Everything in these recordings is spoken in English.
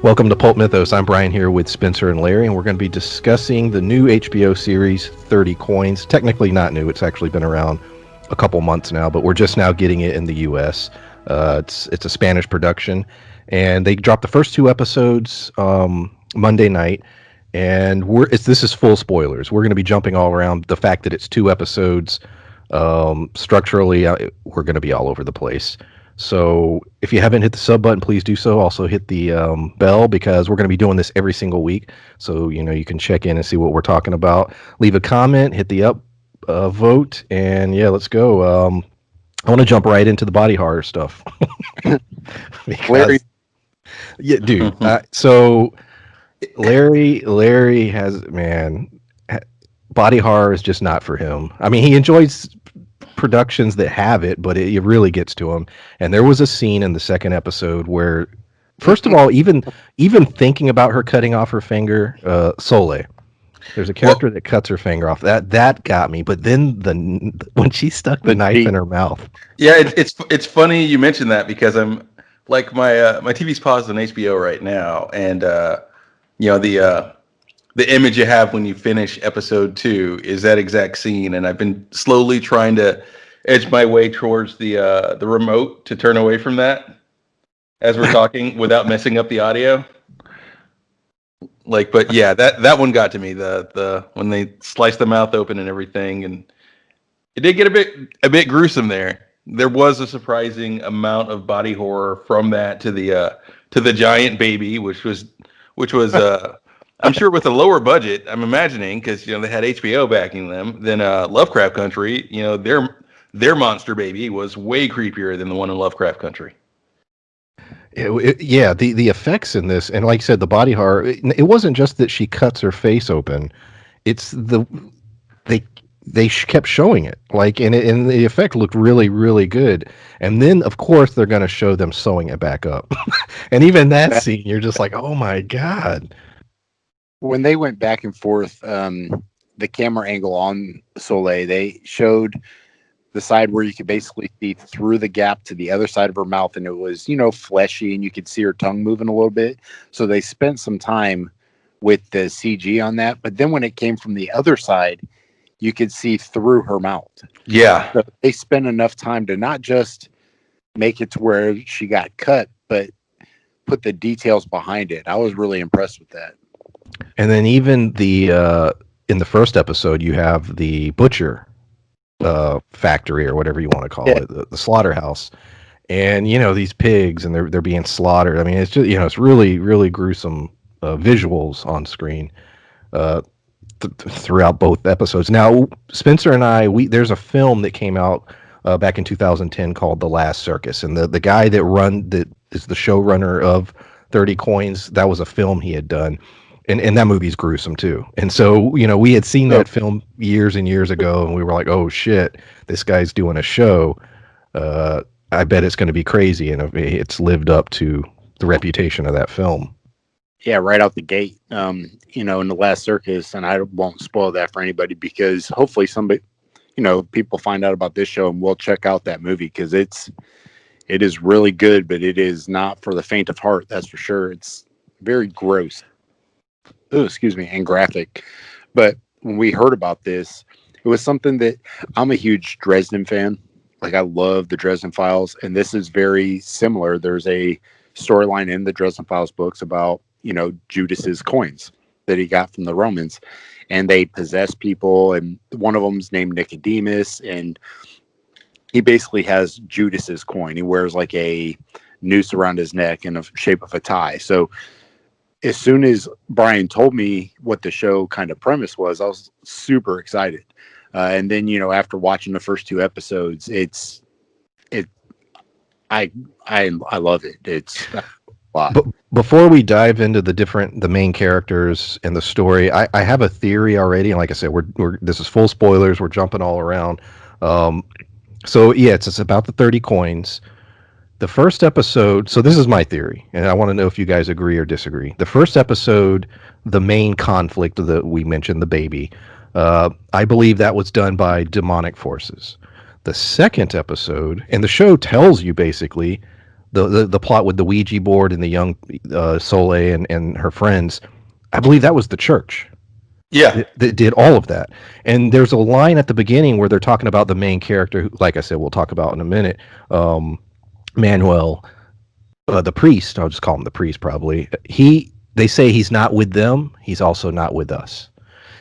Welcome to Pulp Mythos. I'm Brian here with Spencer and Larry, and we're going to be discussing the new HBO series 30 Coins. Technically not new, it's actually been around a couple months now, but we're just now getting it in the US. It's a Spanish production, and they dropped the first two episodes Monday night, and this is full spoilers. We're going to be jumping all around the fact that it's two episodes. Structurally, we're going to be all over the place. So if you haven't hit the sub button, please do so. Also hit the bell, because we're going to be doing this every single week. So, you can check in and see what we're talking about. Leave a comment, hit the up vote, and yeah, let's go. I want to jump right into the body horror stuff. Larry. Yeah, dude. So Larry has, body horror is just not for him. I mean, he enjoys productions that have it, but it really gets to him. And there was a scene in the second episode where, first of all, even thinking about her cutting off her finger, Soleil, there's a character that cuts her finger off. That got me. But then when she stuck the knife in her mouth. Yeah, it's funny you mentioned that, because I'm like my TV's paused on HBO right now, and the image you have when you finish episode 2 is that exact scene, and I've been slowly trying to edge my way towards the remote to turn away from that as we're talking without messing up the audio. But yeah, that one got to me. The when they sliced the mouth open and everything, and it did get a bit gruesome there. There was a surprising amount of body horror from that to the giant baby, which was I'm sure with a lower budget, I'm imagining, because they had HBO backing them, than Lovecraft Country. Their monster baby was way creepier than the one in Lovecraft Country. Yeah, the effects in this, and like I said, the body horror. It wasn't just that she cuts her face open; it's they kept showing it, and the effect looked really, really good. And then, of course, they're going to show them sewing it back up, and even that scene, you're just like, oh my god. When they went back and forth, the camera angle on Soleil, they showed the side where you could basically see through the gap to the other side of her mouth, and it was, fleshy, and you could see her tongue moving a little bit. So they spent some time with the CG on that. But then when it came from the other side, you could see through her mouth. Yeah. So they spent enough time to not just make it to where she got cut, but put the details behind it. I was really impressed with that. And then even in the first episode, you have the butcher factory, or whatever you want to call it, the slaughterhouse, and these pigs, and they're being slaughtered. I mean, it's just it's really, really gruesome visuals on screen throughout both episodes. Now, Spencer and I, there's a film that came out back in 2010 called The Last Circus, and the guy that is the showrunner of 30 Coins, that was a film he had done. And that movie's gruesome too. And so, we had seen that film years and years ago, and we were like, oh shit, this guy's doing a show. I bet it's going to be crazy. And it's lived up to the reputation of that film. Yeah, right out the gate. In The Last Circus, and I won't spoil that for anybody, because hopefully somebody, people find out about this show and we'll check out that movie, because it is really good, but it is not for the faint of heart. That's for sure. It's very gross. Oh, excuse me, and graphic. But when we heard about this, it was something that I'm a huge Dresden fan. Like, I love the Dresden Files, and this is very similar. There's a storyline in the Dresden Files books about, Judas's coins that he got from the Romans, and they possess people, and one of them's named Nicodemus, and he basically has Judas's coin. He wears like a noose around his neck in the shape of a tie. So as soon as Brian told me what the show kind of premise was, I was super excited. And then, after watching the first two episodes, I love it. It's a lot. But before we dive into the main characters and the story, I have a theory already. And like I said, this is full spoilers. We're jumping all around. So yeah, it's about the 30 coins. The first episode, so this is my theory, and I want to know if you guys agree or disagree. The first episode, the main conflict that we mentioned, the baby, I believe that was done by demonic forces. The second episode, and the show tells you basically the plot with the Ouija board and the young Soleil and her friends. I believe that was the church Yeah. that did all of that. And there's a line at the beginning where they're talking about the main character, who, like I said, we'll talk about in a minute. Manuel, the priest. I'll just call him the priest. Probably they say he's not with them. He's also not with us.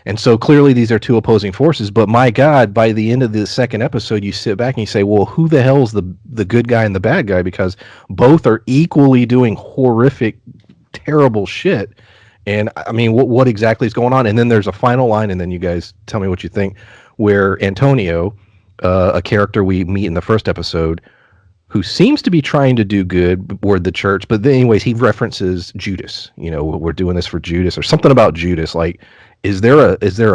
And so clearly these are two opposing forces. But my God, by the end of the second episode, you sit back and you say, well, who the hell's the good guy and the bad guy? Because both are equally doing horrific, terrible shit. And I mean, what exactly is going on? And then there's a final line, and then you guys tell me what you think, where Antonio, a character we meet in the first episode, who seems to be trying to do good toward the church, but then anyways, he references Judas. You know, we're doing this for Judas, or something about Judas. Like, is there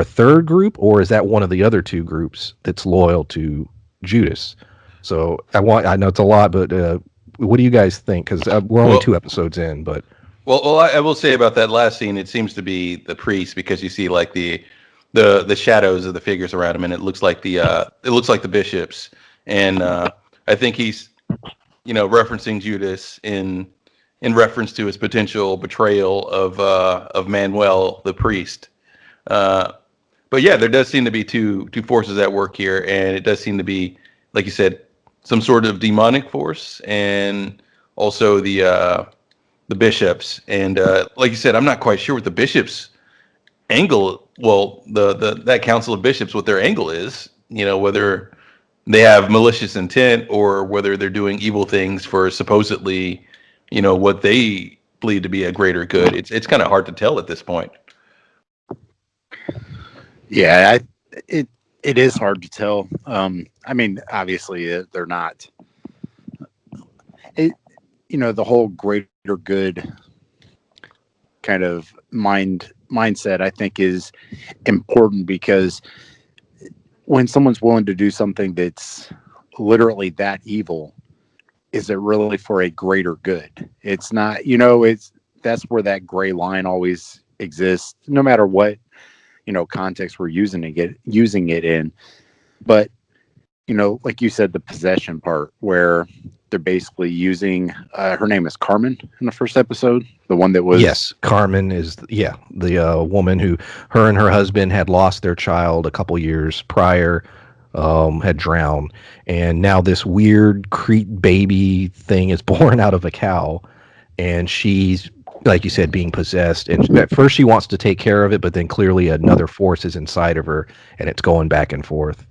a third group, or is that one of the other two groups that's loyal to Judas? So I know it's a lot, but what do you guys think? Because we're only 2 episodes in, but. Well, I will say about that last scene, it seems to be the priest, because you see like the shadows of the figures around him, and it looks like the bishops, and I think he's referencing Judas in reference to his potential betrayal of Manuel the priest. But yeah, there does seem to be two forces at work here, and it does seem to be, like you said, some sort of demonic force, and also the bishops. And like you said, I'm not quite sure what the bishops' angle. Well, that council of bishops, what their angle is. Whether they have malicious intent or whether they're doing evil things for supposedly, what they believe to be a greater good. It's kind of hard to tell at this point. Yeah, it is hard to tell. I mean, obviously they're not. The whole greater good kind of mindset, I think, is important, because when someone's willing to do something that's literally that evil, is it really for a greater good? It's not, that's where that gray line always exists, no matter what, context we're using it in. But, like you said, the possession part, where they're basically using, her name is Carmen in the first episode, the one that was. Yes, Carmen is, the woman who, her and her husband had lost their child a couple years prior, had drowned, and now this weird Crete baby thing is born out of a cow, and she's, like you said, being possessed. And at first she wants to take care of it, but then clearly another force is inside of her, and it's going back and forth.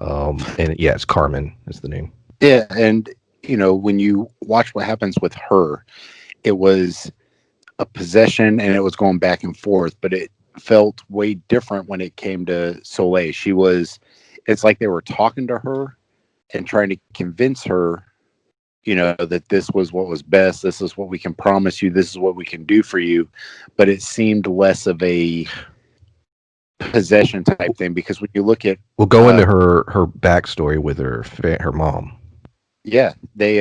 And yeah, it's Carmen is the name. Yeah, and when you watch what happens with her, it was a possession and it was going back and forth, but it felt way different when it came to Soleil. It's like they were talking to her and trying to convince her, that this was what was best. This is what we can promise you. This is what we can do for you. But it seemed less of a possession type thing, because when you look at, we'll go into her backstory with her mom. Yeah, they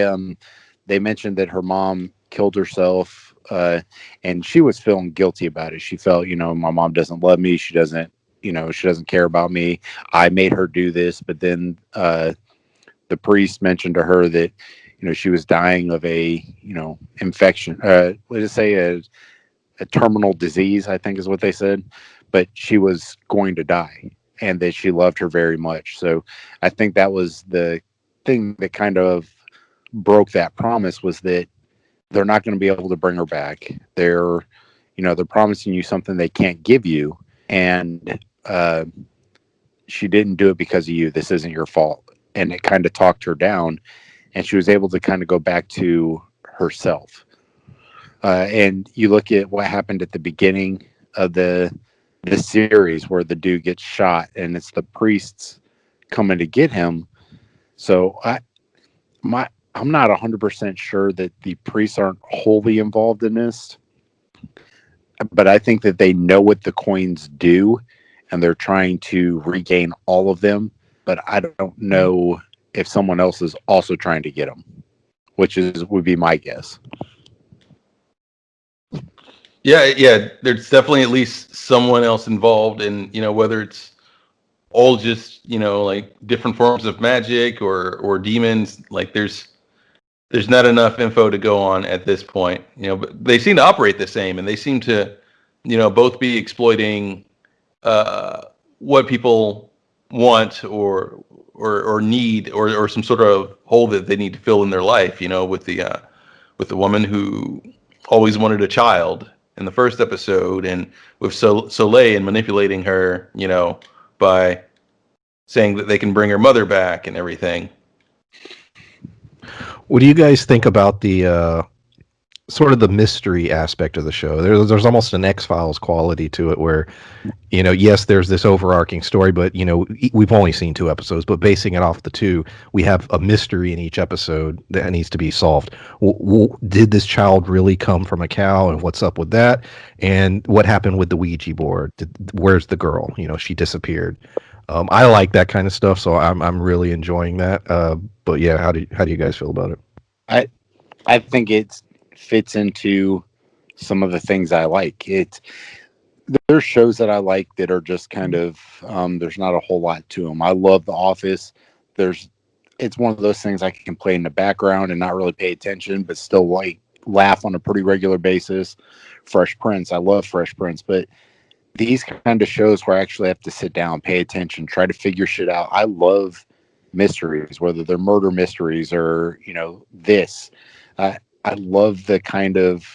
mentioned that her mom killed herself, and she was feeling guilty about it. She felt, my mom doesn't love me. She doesn't care about me. I made her do this. But then the priest mentioned to her that, she was dying of a, infection. Let's say a terminal disease, I think is what they said. But she was going to die, and that she loved her very much. So I think that was the thing that kind of broke that promise, was that they're not going to be able to bring her back. They're promising you something they can't give you, and she didn't do it because of you. This isn't your fault. And it kind of talked her down, and she was able to kind of go back to herself. And you look at what happened at the beginning of the series, where the dude gets shot, and it's the priests coming to get him. So I'm not 100% sure that the priests aren't wholly involved in this, but I think that they know what the coins do, and they're trying to regain all of them. But I don't know if someone else is also trying to get them, which would be my guess. Yeah. There's definitely at least someone else involved, and whether it's all just like different forms of magic or demons. Like there's there's not enough info to go on at this point. But they seem to operate the same, and they seem to, both be exploiting what people want or need or some sort of hole that they need to fill in their life. With the woman who always wanted a child in the first episode, and with Soleil and manipulating her, by saying that they can bring her mother back and everything. What do you guys think about the sort of the mystery aspect of the show? There's almost an X-Files quality to it where, yes, there's this overarching story, but, we've only seen 2 episodes, but basing it off the 2, we have a mystery in each episode that needs to be solved. Did this child really come from a cow, and what's up with that? And what happened with the Ouija board? Where's the girl? She disappeared. I like that kind of stuff, so I'm really enjoying that. But yeah, how do you guys feel about it? I think it fits into some of the things I like. There's shows that I like that are just kind of there's not a whole lot to them. I love The Office. It's one of those things I can play in the background and not really pay attention, but still laugh on a pretty regular basis. Fresh Prince, I love Fresh Prince, but these kind of shows where I actually have to sit down, pay attention, try to figure shit out. I love mysteries, whether they're murder mysteries or, this. I love the kind of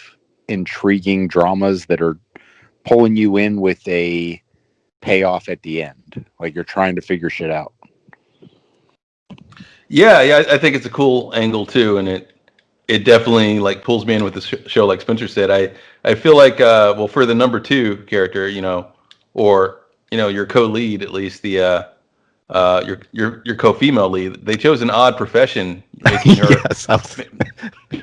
intriguing dramas that are pulling you in with a payoff at the end. Like you're trying to figure shit out. Yeah, I think it's a cool angle too, and it definitely pulls me in with the show. Like Spencer said, I feel like for the number 2 character, or your co-lead, at least the your co-female lead, they chose an odd profession, making her. Yes,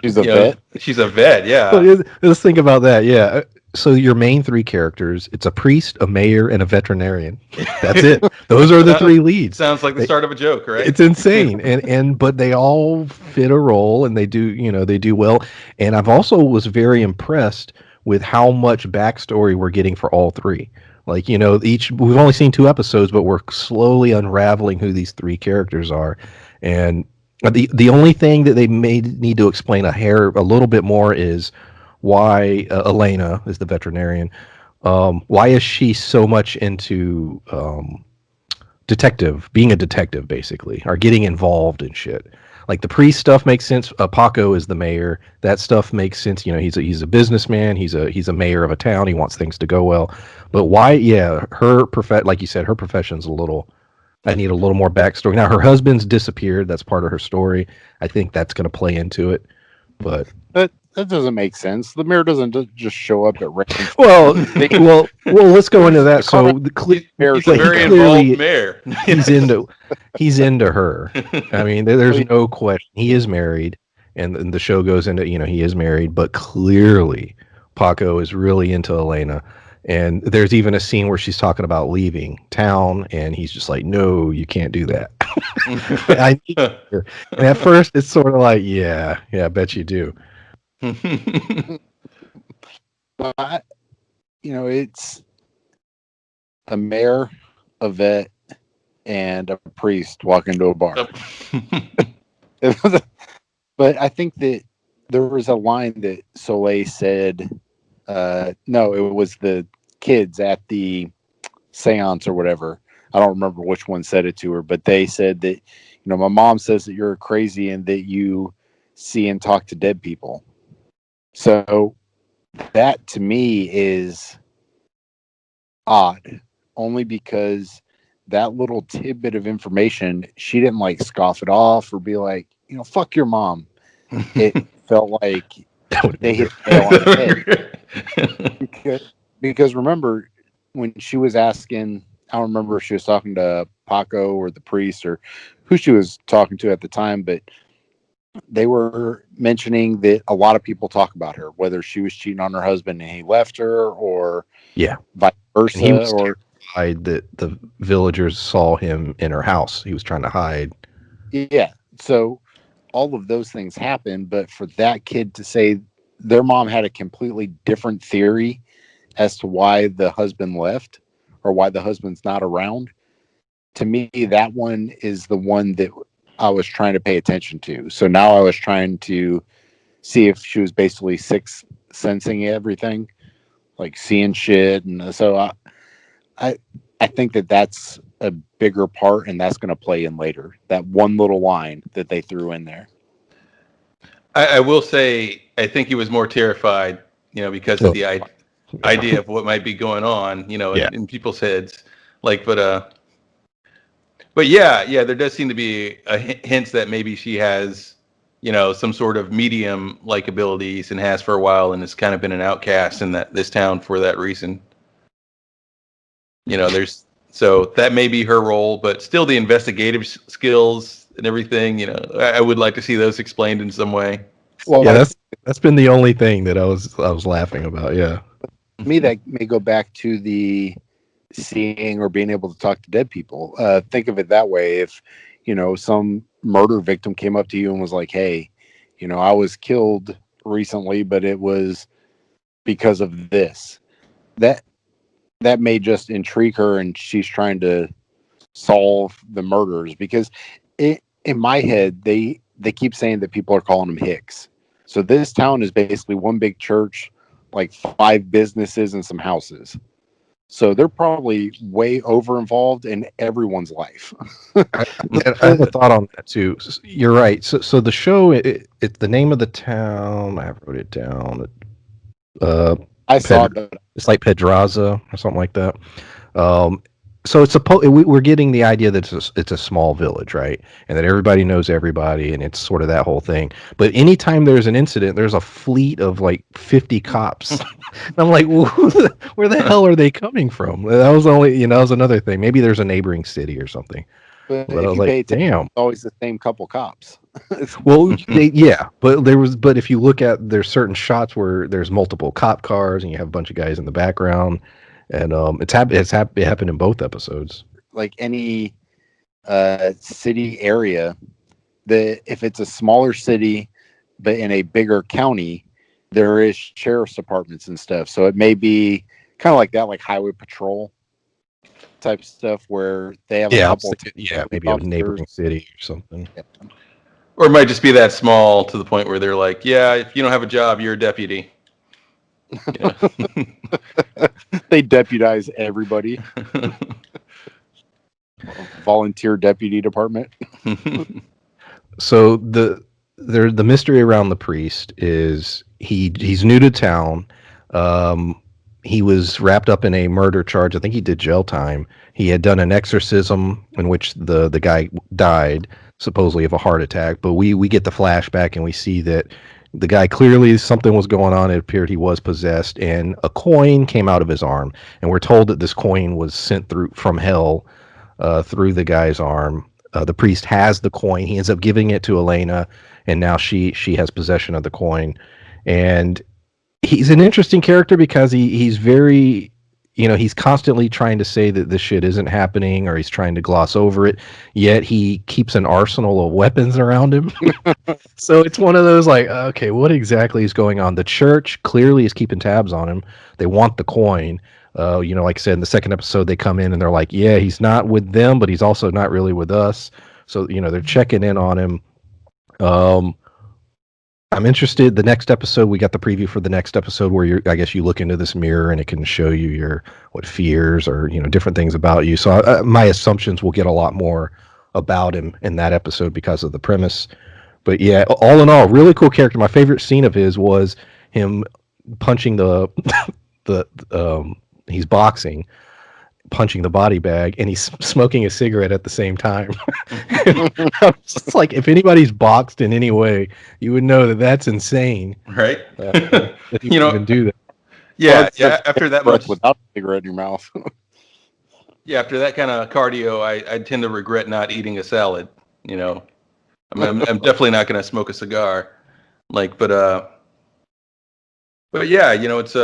she's a vet. She's a vet. Yeah. Well, let's think about that. Yeah. So your main 3 characters, it's a priest, a mayor, and a veterinarian. That's it. Those are the 3 leads. Sounds like the start of a joke, right? It's insane. But they all fit a role, and they do well. And I've also was very impressed with how much backstory we're getting for all 3. We've only seen 2 episodes, but we're slowly unraveling who these 3 characters are. And the only thing that they may need to explain a little bit more is why Elena is the veterinarian. Why is she so much into being a detective, basically, or getting involved in shit? Like the priest stuff makes sense. Paco is the mayor. That stuff makes sense. He's a businessman. He's a mayor of a town. He wants things to go well. But why? Yeah, like you said, her profession's a little. I need a little more backstory. Now her husband's disappeared. That's part of her story. I think that's going to play into it. But that doesn't make sense. The mayor doesn't just show up at random. Well, let's go into that. So he's a very involved mayor. He's into her. I mean, there's no question. He is married, and the show goes into he is married, but clearly Paco is really into Elena. And there's even a scene where she's talking about leaving town, and he's just like, "No, you can't do that." I need her. And at first, it's sort of like, "Yeah, I bet you do." But it's a mayor, a vet, and a priest walk into a bar. But I think that there was a line that Soleil said. No, it was the kids at the seance or whatever. I don't remember which one said it to her, but they said that, my mom says that you're crazy and that you see and talk to dead people. So that to me is odd, only because that little tidbit of information, she didn't scoff it off or be like, fuck your mom. It felt like they hit the nail on the head. Because remember, when she was asking, I don't remember if she was talking to Paco or the priest or who she was talking to at the time, but they were mentioning that a lot of people talk about her, whether she was cheating on her husband and he left her, or vice versa. And he was terrified that the villagers saw him in her house. He was trying to hide. Yeah. So all of those things happen, but for that kid to say their mom had a completely different theory as to why the husband left or why the husband's not around, to me, that one is the one that I was trying to pay attention to. So now I was trying to see if she was basically sixth sensing everything, like seeing shit. And so I think that that's a bigger part, and that's going to play in later. That one little line that they threw in there. I will say, I think he was more terrified, because of the idea of what might be going on, in people's heads. But yeah, there does seem to be hints that maybe she has, some sort of medium-like abilities and has for a while, and has kind of been an outcast in this town for that reason. So that may be her role, but still the investigative skills and everything, I would like to see those explained in some way. Well, yeah, that's been the only thing that I was laughing about. Yeah, to me that may go back to the seeing or being able to talk to dead people. Think of it that way. If some murder victim came up to you and was like, "Hey, I was killed recently, but it was because of this," that may just intrigue her, and she's trying to solve the murders. Because in my head, they keep saying that people are calling them Hicks. So this town is basically one big church, like 5 businesses and some houses. So they're probably way over involved in everyone's life. I have a thought on that too. You're right. So the show, it's the name of the town. I wrote it down. I saw it. It's like Pedraza or something like that. So it's we're getting the idea that it's a small village, right? And that everybody knows everybody, and it's sort of that whole thing. But anytime there's an incident, there's a fleet of like 50 cops. And I'm like, where the hell are they coming from? That was that was another thing. Maybe there's a neighboring city or something. But I was like, damn, it's always the same couple cops. Well, but if you look at, there's certain shots where there's multiple cop cars and you have a bunch of guys in the background. And it happened in both episodes. Like any city area, if it's a smaller city but in a bigger county, there is sheriff's departments and stuff. So it may be kind of like that, like highway patrol type stuff, where they have a couple. Maybe a neighboring city or something. Yeah. Or it might just be that small to the point where they're like, yeah, if you don't have a job, you're a deputy. Yeah. They deputize everybody. Volunteer deputy department. So the mystery around the priest is he's new to town. He was wrapped up in a murder charge. I think he did jail time. He had done an exorcism in which the guy died, supposedly of a heart attack. But we get the flashback and we see that the guy, clearly something was going on. It appeared he was possessed, and a coin came out of his arm. And we're told that this coin was sent from hell through the guy's arm. The priest has the coin. He ends up giving it to Elena, and now she has possession of the coin. And he's an interesting character because he's very, he's constantly trying to say that this shit isn't happening, or he's trying to gloss over it, yet he keeps an arsenal of weapons around him. So it's one of those like, okay, what exactly is going on? The church clearly is keeping tabs on him. They want the coin. Like I said, in the second episode, they come in and they're like, yeah, he's not with them, but he's also not really with us. So, they're checking in on him. I'm interested. The next episode, we got the preview for the next episode where I guess you look into this mirror and it can show you your fears or different things about you. So my assumptions will get a lot more about him in that episode because of the premise. But yeah, all in all, really cool character. My favorite scene of his was him punching he's boxing, punching the body bag, and he's smoking a cigarette at the same time. It's like, if anybody's boxed in any way, you would know that that's insane, right? That you even do that. Yeah, after that much without a cigarette in your mouth. Yeah, after that kind of cardio, I tend to regret not eating a salad. I'm definitely not going to smoke a cigar. But yeah, it's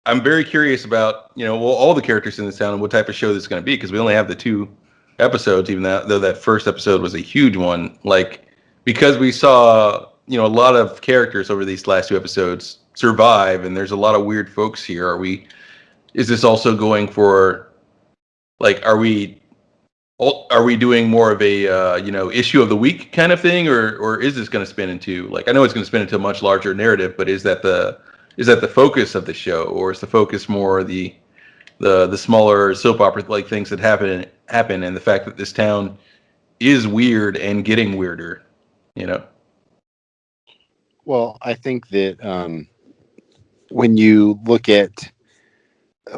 I'm very curious about, all the characters in this town and what type of show this is going to be, because we only have the 2 episodes, even though that first episode was a huge one. Because we saw, a lot of characters over these last 2 episodes survive, and there's a lot of weird folks here. Is this also going for, are we Are we doing more of a issue of the week kind of thing, or is this going to spin into, like, I know it's going to spin into a much larger narrative, but is that the focus of the show, or is the focus more the smaller soap opera like things that happen, and the fact that this town is weird and getting weirder, you know? Well, I think that when you look at,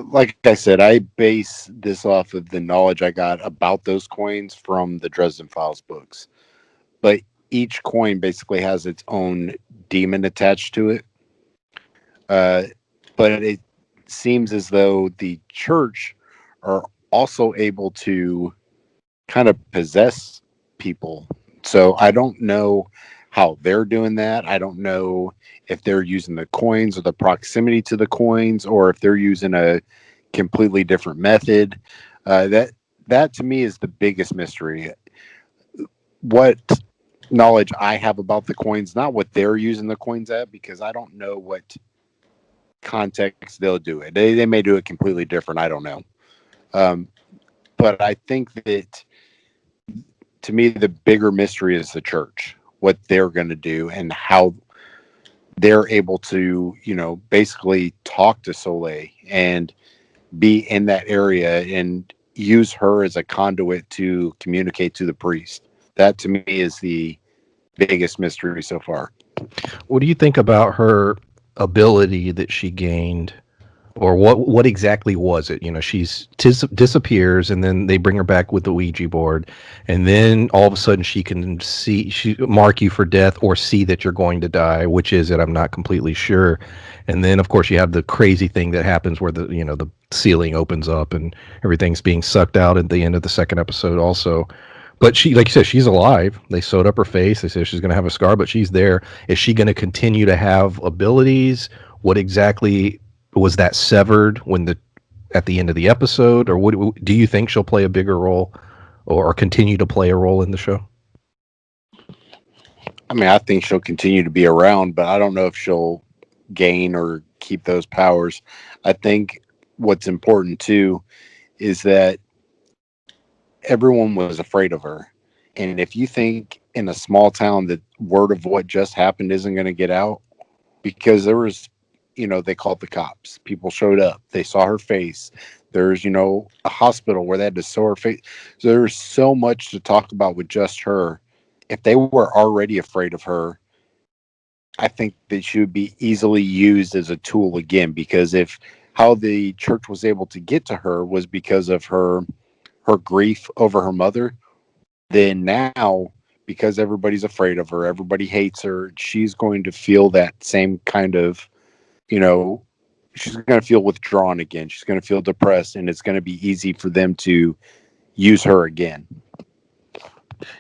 like I said, I base this off of the knowledge I got about those coins from the Dresden Files books. But each coin basically has its own demon attached to it. But it seems as though the church are also able to kind of possess people. So I don't know how they're doing that. I don't know if they're using the coins or the proximity to the coins, or if they're using a completely different method. That to me is the biggest mystery. What knowledge I have about the coins, not what they're using the coins at, because I don't know what context they'll do it. They may do it completely different. I don't know. But I think that, to me, the bigger mystery is the church, what they're going to do and how they're able to, basically talk to Soleil and be in that area and use her as a conduit to communicate to the priest. That to me is the biggest mystery so far. What do you think about her ability that she gained, or what exactly was it? She's disappears, and then they bring her back with the Ouija board, and then all of a sudden she can mark you for death or see that you're going to die. Which is it? I'm not completely sure. And then of course you have the crazy thing that happens where the ceiling opens up and everything's being sucked out at the end of the second episode also. But she, like you said, she's alive. They sewed up her face. They said she's going to have a scar, but she's there. Is she going to continue to have abilities? What exactly was that severed at the end of the episode, or what do you think she'll play a bigger role, or continue to play a role in the show? I mean, I think she'll continue to be around, but I don't know if she'll gain or keep those powers. I think what's important too is that everyone was afraid of her. And if you think in a small town that word of what just happened isn't going to get out, because there was, they called the cops. People showed up. They saw her face. There's, a hospital where they had to sew her face. So there's so much to talk about with just her. If they were already afraid of her, I think that she would be easily used as a tool again, because if how the church was able to get to her was because of her grief over her mother, then now, because everybody's afraid of her, everybody hates her, she's going to feel that same kind of, she's going to feel withdrawn again. She's going to feel depressed, and it's going to be easy for them to use her again.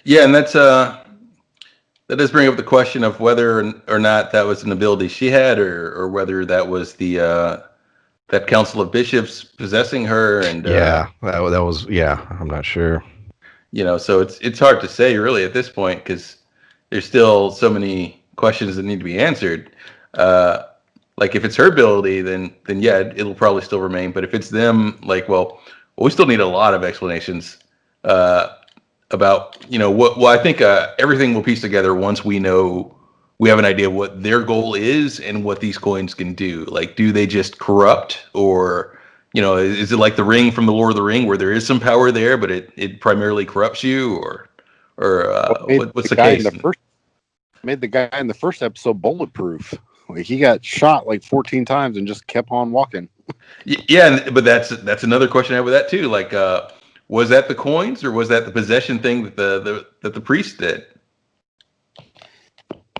Yeah, and that does bring up the question of whether or not that was an ability she had, or whether that was that council of bishops possessing her. And that was I'm not sure. So it's hard to say really at this point, because there's still so many questions that need to be answered. Like if it's her ability, then yeah, it'll probably still remain. But if it's them, like, well, we still need a lot of explanations about what. Well, I think everything will piece together once we have an idea what their goal is and what these coins can do. Like, do they just corrupt, or is it like the ring from the Lord of the Ring, where there is some power there, but it primarily corrupts you, or what's the case? Made the guy in the first episode bulletproof. Like, he got shot like 14 times and just kept on walking. Yeah, but that's another question I have with that too. Like, was that the coins, or was that the possession thing that the priest did?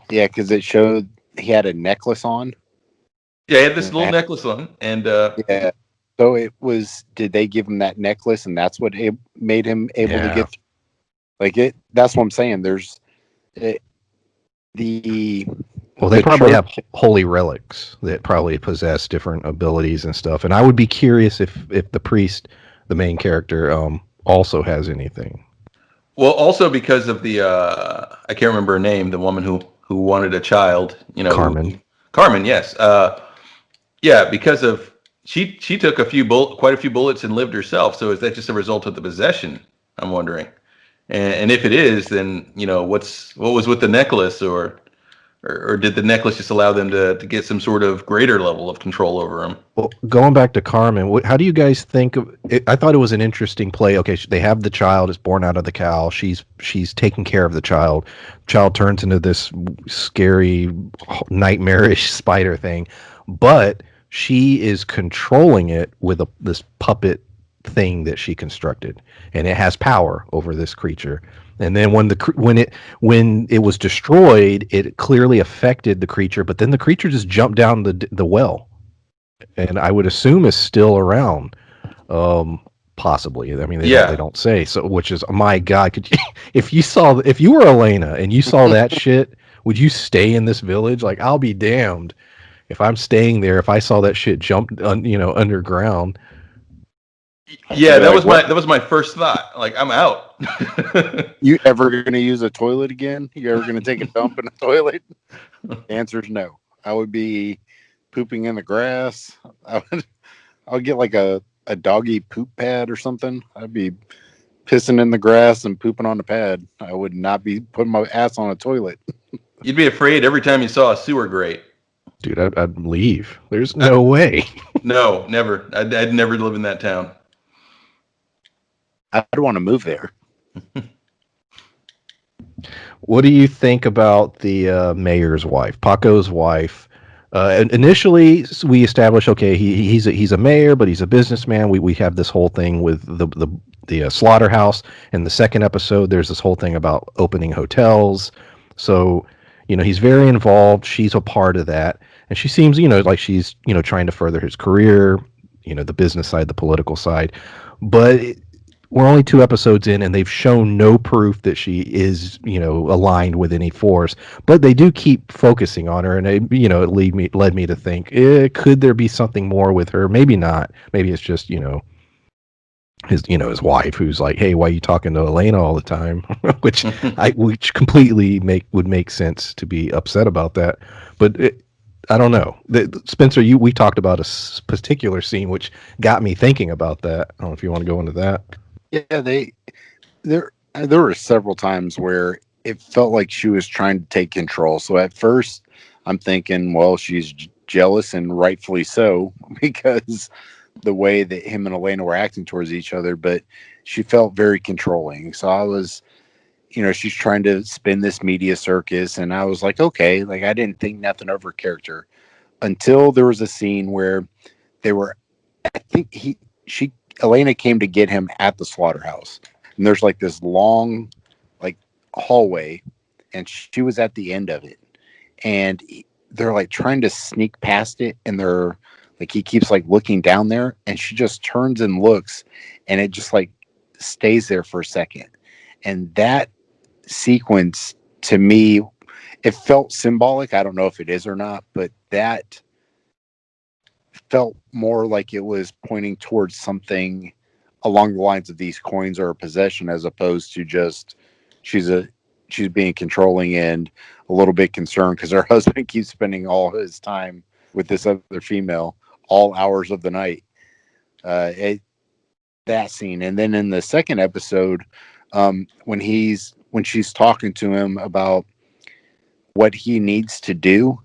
Yeah, because it showed he had a necklace on. Yeah, he had this little necklace on, and yeah. So it was. Did they give him that necklace, and that's what made him able to get through? Like it. That's what I'm saying. There's they probably have holy relics that probably possess different abilities and stuff. And I would be curious if the priest, the main character, also has anything. Well, also because of the I can't remember her name, the woman who wanted a child. Carmen. Carmen, yes. Yeah, because of she took quite a few bullets and lived herself. So is that just a result of the possession? I'm wondering. And if it is, then what was with the necklace, or did the necklace just allow them to get some sort of greater level of control over him? Well, going back to Carmen, how do you guys think of it? I thought it was an interesting play. Okay, they have the child is born out of the cow. She's taking care of the child. Child turns into this scary, nightmarish spider thing, but she is controlling it with this puppet thing that she constructed, and it has power over this creature. And then when it was destroyed, it clearly affected the creature. But then the creature just jumped down the well, and I would assume is still around. Possibly. I mean, they Yeah. don't say. So, which is, my God, could you, if you were Elena and you saw that shit, would you stay in this village? Like, I'll be damned if I'm staying there. If I saw that shit jump, underground. Yeah, Be like, that was my first thought. Like, I'm out. You ever going to use a toilet again? You ever going to take a dump in a toilet? The answer is no. I would be pooping in the grass. I would get like a doggy poop pad or something. I'd be pissing in the grass and pooping on the pad. I would not be putting my ass on a toilet. You'd be afraid every time you saw a sewer grate. Dude, I'd leave. There's no way. No, never. I'd never live in that town. I'd want to move there. What do you think about the mayor's wife, Paco's wife? Initially, we established, okay, he's a mayor, but he's a businessman. We have this whole thing with the slaughterhouse. In the second episode, there's this whole thing about opening hotels. So, he's very involved. She's a part of that, and she seems, like she's, trying to further his career. The business side, the political side, but we're only 2 episodes in, and they've shown no proof that she is, aligned with any force. But they do keep focusing on her, and it led me to think, could there be something more with her? Maybe not. Maybe it's just, his wife, who's like, hey, why are you talking to Elena all the time? which completely would make sense to be upset about that. But I don't know. Spencer, we talked about a particular scene which got me thinking about that. I don't know if you want to go into that. Yeah, there were several times where it felt like she was trying to take control. So at first, I'm thinking, well, she's jealous, and rightfully so, because the way that him and Elena were acting towards each other. But she felt very controlling. So I was, she's trying to spin this media circus, and I was like, okay, like I didn't think nothing of her character until there was a scene where they were, I think Elena came to get him at the slaughterhouse, and there's like this long, like, hallway, and she was at the end of it, and they're like trying to sneak past it, and they're like, he keeps like looking down there, and she just turns and looks, and it just like stays there for a second, and that sequence, to me, it felt symbolic. I don't know if it is or not, but that felt more like it was pointing towards something along the lines of these coins or a possession, as opposed to just she's being controlling and a little bit concerned because her husband keeps spending all his time with this other female all hours of the night. That scene, and then in the second episode, when she's talking to him about what he needs to do,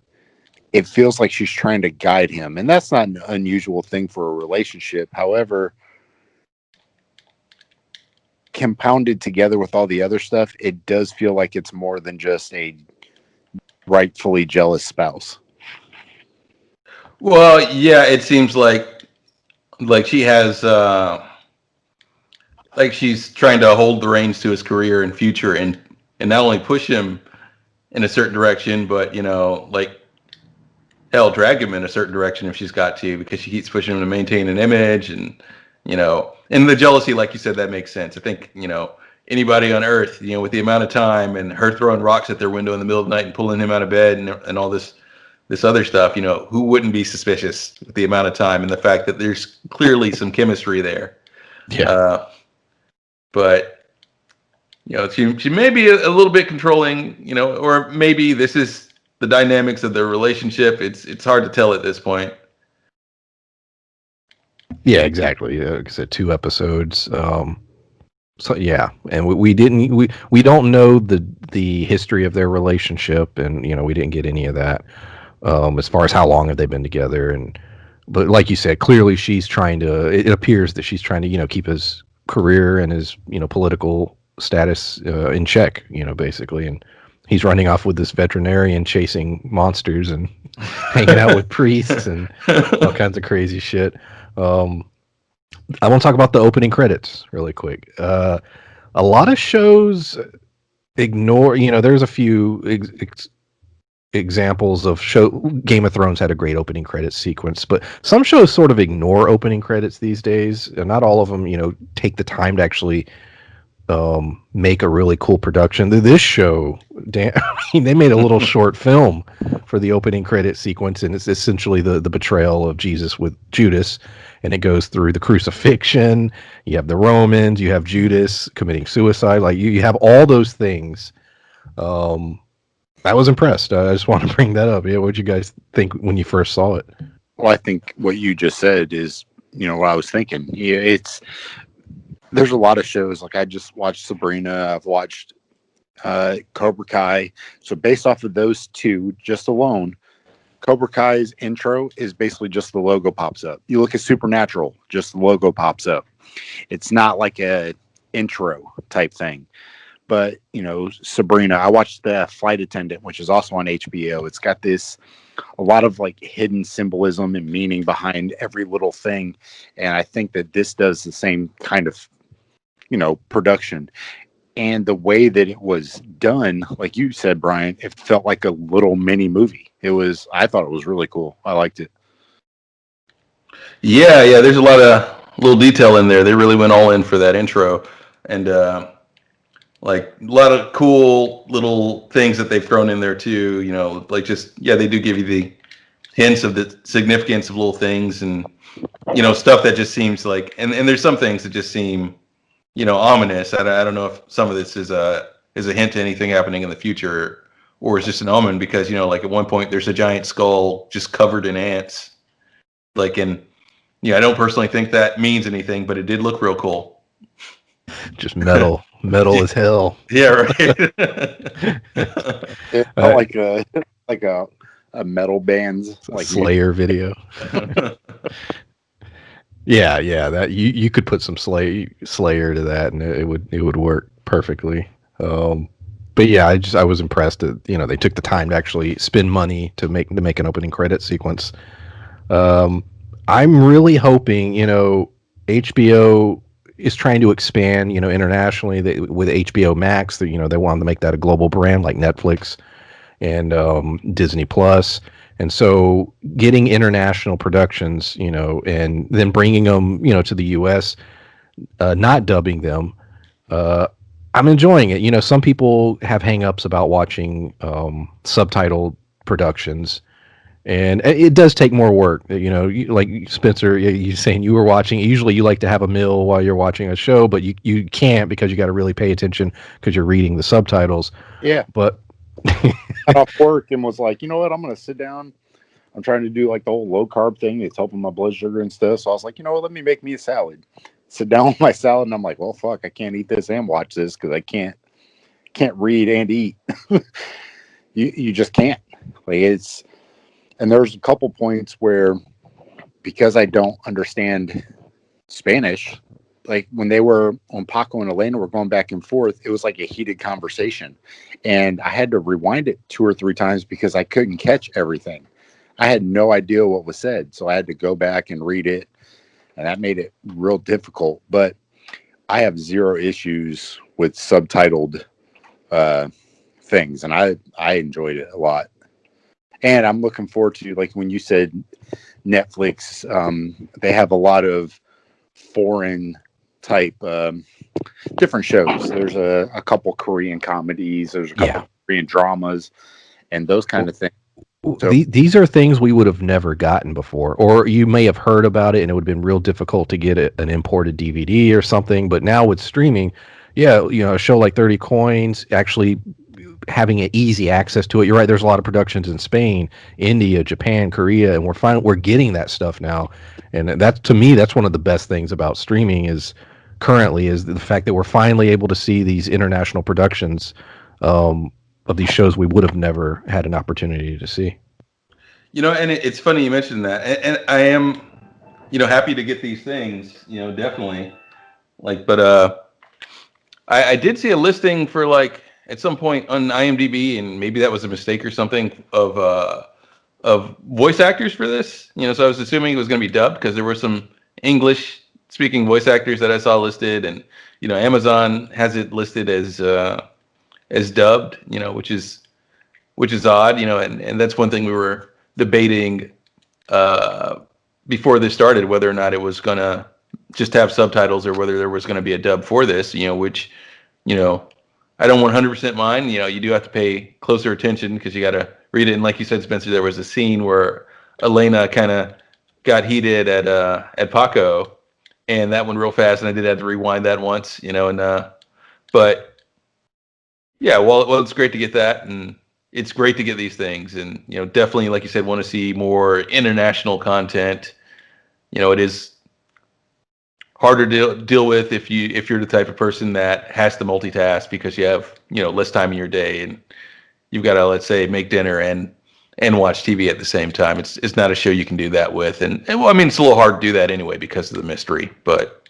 it feels like she's trying to guide him, and that's not an unusual thing for a relationship. However, compounded together with all the other stuff, it does feel like it's more than just a rightfully jealous spouse. Well, yeah, it seems like she has like she's trying to hold the reins to his career and future, and not only push him in a certain direction, but like, hell, drag him in a certain direction if she's got to, because she keeps pushing him to maintain an image, and and the jealousy, like you said, that makes sense. I think anybody on Earth, with the amount of time, and her throwing rocks at their window in the middle of the night and pulling him out of bed, and all this other stuff, who wouldn't be suspicious with the amount of time and the fact that there's clearly some chemistry there. Yeah. But she may be a little bit controlling, or maybe this is the dynamics of their relationship. It's hard to tell at this point. Yeah, exactly. Like I said, 2 episodes. So yeah, and we didn't we don't know the history of their relationship, and we didn't get any of that as far as how long have they been together, and but like you said, clearly she's trying to. It appears that she's trying to keep his career and his political status in check, basically, and he's running off with this veterinarian chasing monsters and hanging out with priests and all kinds of crazy shit. I want to talk about the opening credits really quick. A lot of shows ignore, there's a few examples of show. Game of Thrones had a great opening credits sequence, but some shows sort of ignore opening credits these days. And not all of them, take the time to actually make a really cool production. This show, damn, I mean, they made a little short film for the opening credit sequence, and it's essentially the betrayal of Jesus with Judas, and it goes through the crucifixion. You have the Romans, you have Judas committing suicide. Like you have all those things. I was impressed. I just want to bring that up. Yeah, what did you guys think when you first saw it? Well, I think what you just said is, what I was thinking. Yeah, there's a lot of shows. Like I just watched Sabrina. I've watched Cobra Kai. So based off of those two, just alone, Cobra Kai's intro is basically just the logo pops up. You look at Supernatural, just the logo pops up. It's not like a intro type thing. But, Sabrina, I watched The Flight Attendant, which is also on HBO. It's got a lot of like hidden symbolism and meaning behind every little thing. And I think that this does the same kind of, production. And the way that it was done, like you said, Brian, it felt like a little mini movie. I thought it was really cool. I liked it. Yeah, there's a lot of little detail in there. They really went all in for that intro. And, like a lot of cool little things that they've thrown in there too, like they do give you the hints of the significance of little things and, stuff that just seems like, and there's some things that just seem, ominous. I don't know if some of this is a hint to anything happening in the future or it's just an omen because, like at one point there's a giant skull just covered in ants. Like, and I don't personally think that means anything, but it did look real cool. Just metal as hell. Yeah, right. It felt like a metal band's like Slayer video. yeah. That you could put some Slayer to that, and it would work perfectly. But yeah, I was impressed that they took the time to actually spend money to make an opening credit sequence. I'm really hoping HBO is trying to expand, internationally with HBO Max. They wanted to make that a global brand like Netflix and Disney Plus. And so getting international productions, and then bringing them, to the U.S., not dubbing them, I'm enjoying it. Some people have hangups about watching subtitled productions. And it does take more work, like Spencer, you saying you were watching. Usually you like to have a meal while you're watching a show, but you can't because you got to really pay attention because you're reading the subtitles. Yeah. But got off work and was like, you know what? I'm going to sit down. I'm trying to do like the whole low carb thing. It's helping my blood sugar and stuff. So I was like, let me make me a salad. Sit down with my salad. And I'm like, well, fuck, I can't eat this and watch this because I can't read and eat. You just can't. Like and there's a couple points where, because I don't understand Spanish, like when Paco and Elena were going back and forth, it was like a heated conversation. And I had to rewind it 2 or 3 times because I couldn't catch everything. I had no idea what was said. So I had to go back and read it. And that made it real difficult. But I have zero issues with subtitled things. And I enjoyed it a lot. And I'm looking forward to, like when you said Netflix, they have a lot of foreign type different shows. There's a couple Korean comedies. There's a couple Korean dramas and those kind of things. So, these are things we would have never gotten before, or you may have heard about it and it would have been real difficult to get an imported DVD or something. But now with streaming, a show like 30 Coins actually having an easy access to it. You're right. There's a lot of productions in Spain, India, Japan, Korea, and we're getting that stuff now. And that, to me, that's one of the best things about streaming is currently is the fact that we're finally able to see these international productions of these shows we would have never had an opportunity to see. And it's funny you mentioned that, and I am, happy to get these things, definitely. Like, but I did see a listing for like at some point on IMDb, and maybe that was a mistake or something of voice actors for this. So I was assuming it was going to be dubbed because there were some English speaking voice actors that I saw listed, and Amazon has it listed as dubbed. Which is odd. And that's one thing we were debating before this started, whether or not it was gonna just have subtitles or whether there was going to be a dub for this. Which I don't 100% mind. You do have to pay closer attention because you got to read it. And like you said, Spencer, there was a scene where Elena kind of got heated at Paco, and that went real fast, and I did have to rewind that once. But yeah, well, it's great to get that, and it's great to get these things, and definitely, like you said, want to see more international content. It is harder to deal with if you're the type of person that has to multitask because you have less time in your day, and you've got to, let's say, make dinner and watch TV at the same time. It's not a show you can do that with, and well, I mean, it's a little hard to do that anyway because of the mystery. But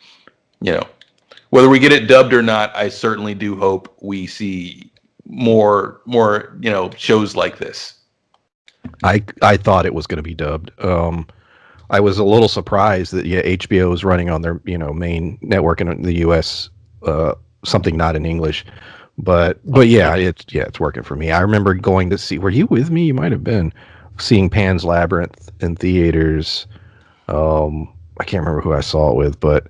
whether we get it dubbed or not, I certainly do hope we see more shows like this. I thought it was going to be dubbed. I was a little surprised that HBO is running on their main network in the U.S. Something not in English, but yeah, it's working for me. I remember going to see. Were you with me? You might have been seeing Pan's Labyrinth in theaters. I can't remember who I saw it with, but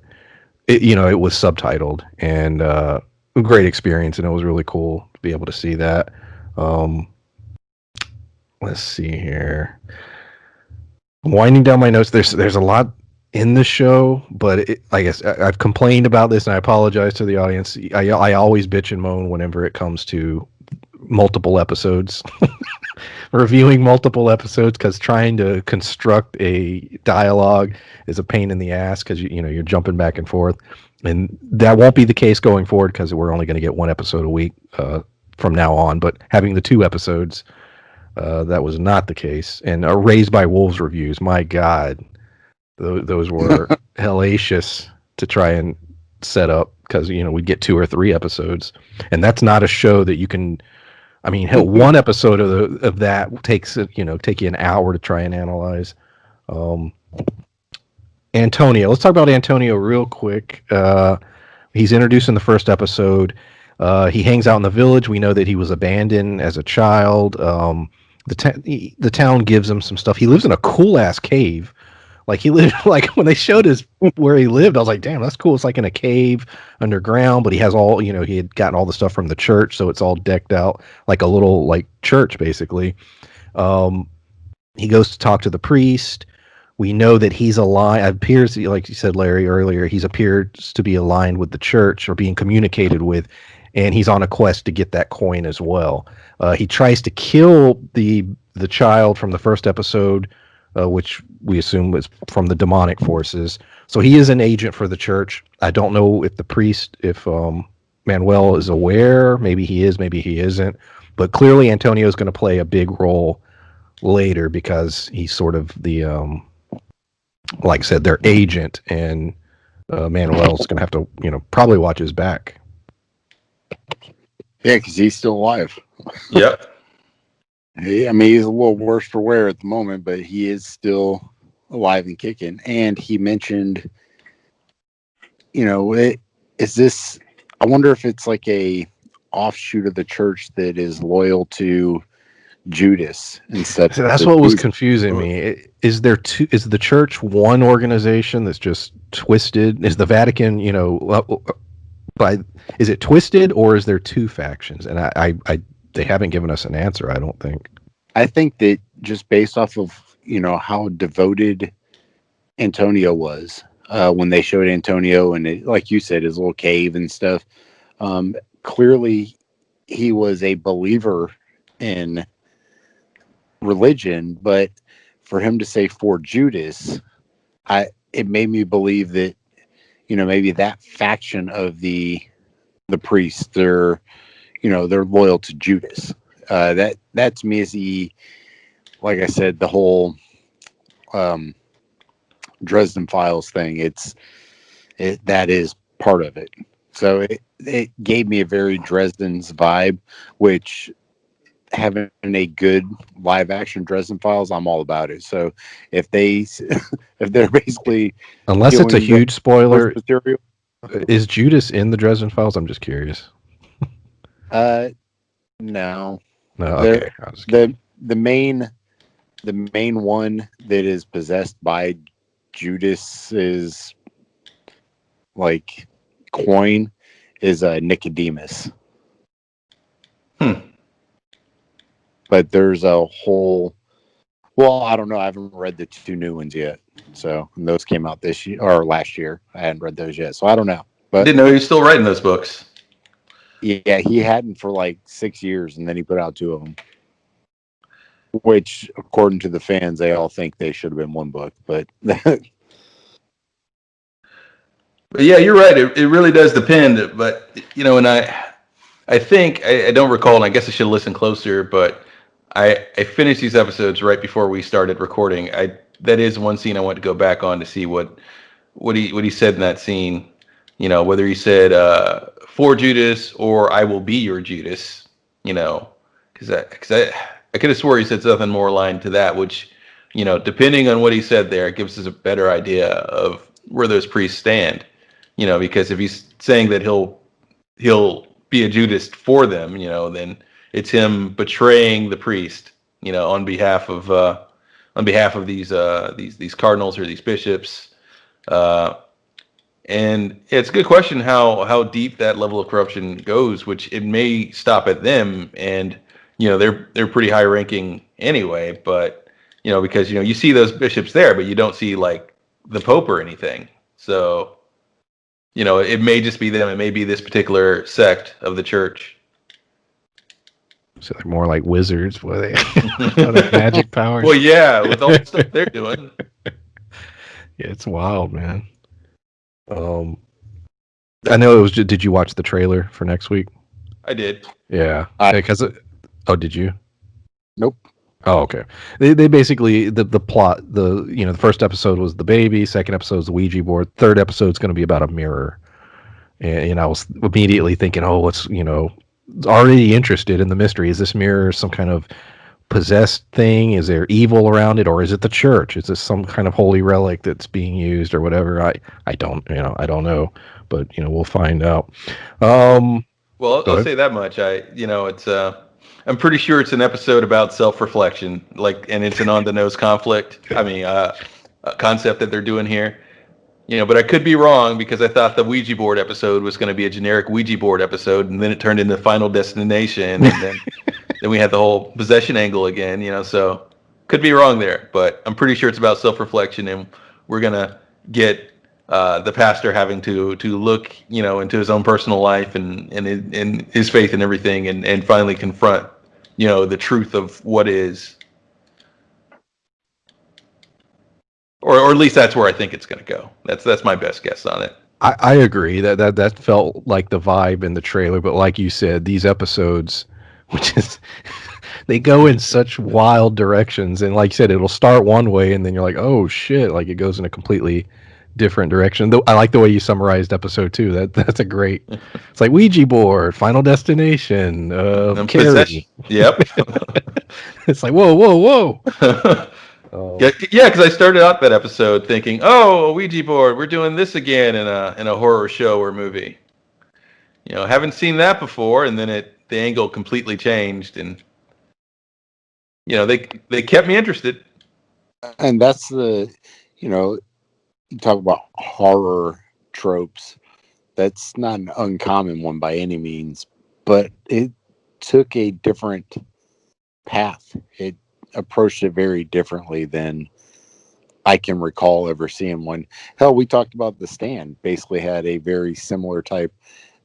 it was subtitled, and a great experience, and it was really cool to be able to see that. Let's see here. Winding down my notes, there's a lot in the show, but I guess I've complained about this, and I apologize to the audience. I always bitch and moan whenever it comes to multiple episodes, reviewing multiple episodes, because trying to construct a dialogue is a pain in the ass because you're jumping back and forth, and that won't be the case going forward because we're only going to get one episode a week from now on. But having the 2 episodes. That was not the case. And Raised by Wolves reviews, my God, those were hellacious to try and set up because, we'd get 2 or 3 episodes. And that's not a show that you can, I mean, hell, one episode of that takes, take you an hour to try and analyze. Antonio, let's talk about Antonio real quick. He's introduced in the first episode. He hangs out in the village. We know that he was abandoned as a child. The town gives him some stuff. He lives in a cool ass cave. Like he lived, like when they showed where he lived, I was like, damn, that's cool. It's like in a cave underground, but he has all, he had gotten all the stuff from the church, so it's all decked out like a little like church basically. He goes to talk to the priest. We know that he's appears, like you said, Larry, earlier, he's appears to be aligned with the church or being communicated with, and he's on a quest to get that coin as well. He tries to kill the child from the first episode, which we assume was from the demonic forces. So he is an agent for the church. I don't know if the priest, if Manuel is aware. Maybe he is, maybe he isn't. But clearly Antonio is going to play a big role later because he's sort of the, like I said, their agent, and Manuel's going to have to, probably watch his back. Yeah, because he's still alive. Yep. I mean, he's a little worse for wear at the moment, but he is still alive and kicking. And he mentioned, is this? I wonder if it's like a offshoot of the church that is loyal to Judas instead. So that's what was confusing me. Is the church one organization that's just twisted? Is the Vatican, is it twisted, or is there 2 factions? And they haven't given us an answer, I don't think. I think that just based off of, how devoted Antonio was when they showed Antonio and like you said, his little cave and stuff, clearly he was a believer in religion, but for him to say for Judas, it made me believe that, maybe that faction of the priests, they're loyal to Judas. That to me is like I said, the whole Dresden Files thing. That is part of it. So it gave me a very Dresden's vibe, which having a good live action Dresden Files, I'm all about it. So if they're basically, unless it's a huge spoiler, material, is Judas in the Dresden Files? I'm just curious. no, Okay. the main one that is possessed by Judas's like coin is Nicodemus. But there's a whole. Well, I don't know. I haven't read the 2 new ones yet. So those came out this year or last year. I hadn't read those yet, so I don't know. But Didn't know he was still writing those books. Yeah, he hadn't for like 6 years, and then he put out 2 of them. Which, according to the fans, they all think they should have been 1 book. But But yeah, you're right. It really does depend. But and I think I don't recall, and I guess I should listen closer. But I finished these episodes right before we started recording. That is one scene I want to go back on to see what he said in that scene. Whether he said for Judas or I will be your Judas. Because I could have swore he said something more aligned to that, which depending on what he said there, it gives us a better idea of where those priests stand. Because if he's saying that he'll be a Judas for them, then it's him betraying the priest, on behalf of these cardinals or these bishops. And it's a good question how deep that level of corruption goes, which it may stop at them, and they're pretty high ranking anyway, but because you see those bishops there, but you don't see like the Pope or anything. So it may just be them. It may be this particular sect of the church. So they're more like wizards, where they have magic powers. Well, yeah, with all the stuff they're doing. Yeah, it's wild, man. I know it was. Did you watch the trailer for next week? I did. Yeah, because did you? Nope. Oh, okay. They basically the plot. The first episode was the baby. Second episode was the Ouija board. Third episode is going to be about a mirror. And I was immediately thinking, what's already interested in the mystery. Is this mirror some kind of possessed thing? Is there evil around it, or is it the church? Is this some kind of holy relic that's being used, or whatever? I don't know, but we'll find out. Well, I'll say that much. It's I'm pretty sure it's an episode about self-reflection, and it's an on-the-nose conflict. I mean, a concept that they're doing here. But I could be wrong, because I thought the Ouija board episode was going to be a generic Ouija board episode, and then it turned into Final Destination, and then then we had the whole possession angle again. So could be wrong there, but I'm pretty sure it's about self-reflection, and we're gonna get the pastor having to look into his own personal life and his faith and everything, and finally confront the truth of what is. Or at least that's where I think it's going to go. That's my best guess on it. I agree that felt like the vibe in the trailer, but like you said, these episodes, which is they go in such wild directions, and like you said, it'll start one way, and then you're like, oh shit, like it goes in a completely different direction. Though I like the way you summarized episode 2. That's a great. It's like Ouija board, Final Destination, Carrie. Yep. It's like whoa. Yeah, because I started out that episode thinking, a Ouija board, we're doing this again in a horror show or movie. Haven't seen that before, and then the angle completely changed, and they kept me interested. And that's you talk about horror tropes. That's not an uncommon one by any means, but it took a different path. It approached it very differently than I can recall ever seeing one. Hell, we talked about The Stand, basically had a very similar type.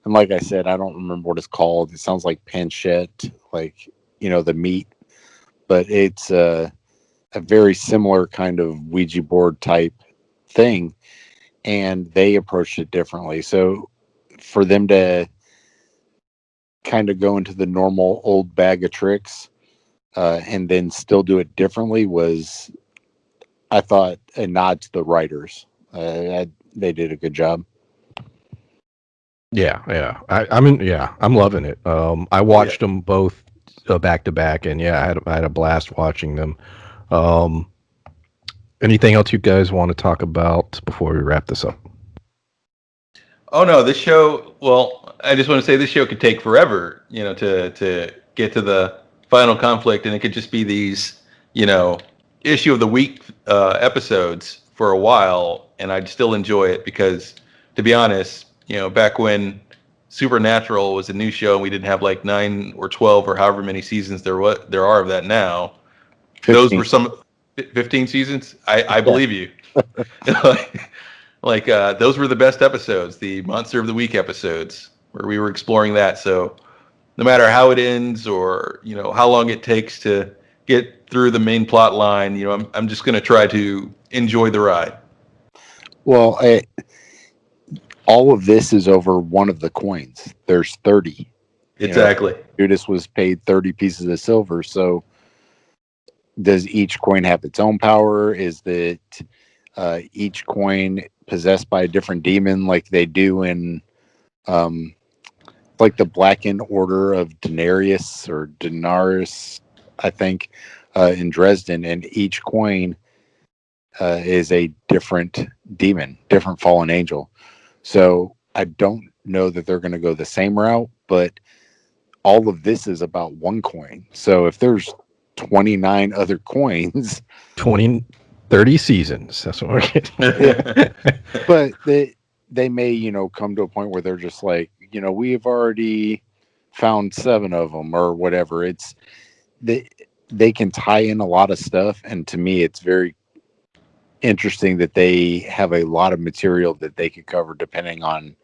And like I said, I don't remember what it's called. It sounds like pancetta, the meat, but it's a very similar kind of Ouija board type thing. and they approached it differently. So for them to kind of go into the normal old bag of tricks and then still do it differently was, I thought, a nod to the writers. They did a good job. Yeah. I'm loving it. I watched them both back to back, and yeah, I had a blast watching them. Um, anything else you guys want to talk about before we wrap this up? Oh no, this show. Well, I just want to say this show could take forever, to get to the final conflict, and it could just be these, issue of the week episodes for a while, and I'd still enjoy it because, to be honest, back when Supernatural was a new show and we didn't have like 9 or 12 or however many seasons there are of that now, 15. those were some 15 seasons. I believe you. Like those were the best episodes, the Monster of the Week episodes, where we were exploring that. So no matter how it ends or how long it takes to get through the main plot line, I'm just going to try to enjoy the ride. Well, all of this is over one of the coins. There's 30. Exactly. Judas was paid 30 pieces of silver. So does each coin have its own power? Is that each coin possessed by a different demon like they do in like the Blackened Order of Denarius or Denarius, I think, in Dresden, and each coin is a different demon, different fallen angel. So I don't know that they're going to go the same route, but all of this is about one coin. So if there's 29 other coins, 30 seasons. That's what we're getting. but they may, come to a point where they're just like, we have already found 7 of them or whatever. It's they can tie in a lot of stuff, and to me, it's very interesting that they have a lot of material that they could cover depending on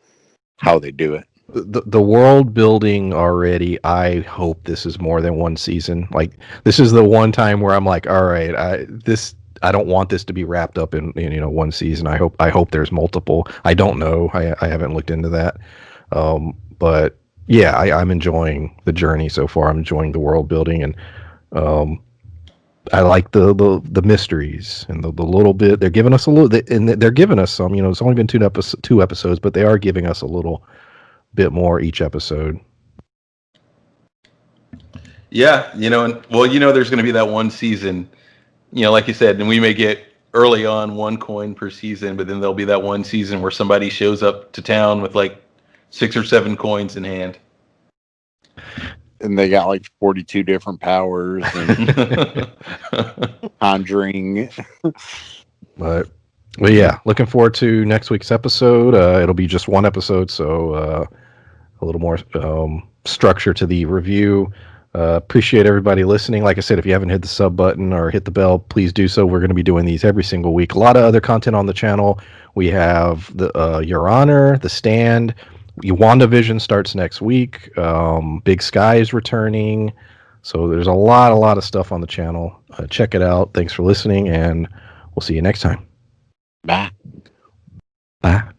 how they do it. The world building already, I hope this is more than one season. Like, this is the one time where I'm like, all right, I don't want this to be wrapped up in one season. I hope there's multiple. I don't know. I haven't looked into that. But yeah, I'm enjoying the journey so far. I'm enjoying the world building, and I like the mysteries and the little bit they're giving us a little, and they're giving us some. It's only been 2 episodes, but they are giving us a little bit more each episode. Yeah, there's going to be that one season, like you said, and we may get early on 1 coin per season, but then there'll be that one season where somebody shows up to town with like 6 or 7 coins in hand. And they got like 42 different powers and conjuring. But yeah, looking forward to next week's episode. It'll be just 1 episode, so a little more structure to the review. Appreciate everybody listening. Like I said, if you haven't hit the sub button or hit the bell, please do so. We're going to be doing these every single week. A lot of other content on the channel. We have the Your Honor, The Stand. WandaVision starts next week. Big Sky is returning. So there's a lot of stuff on the channel. Check it out. Thanks for listening, and we'll see you next time. Bye. Bye.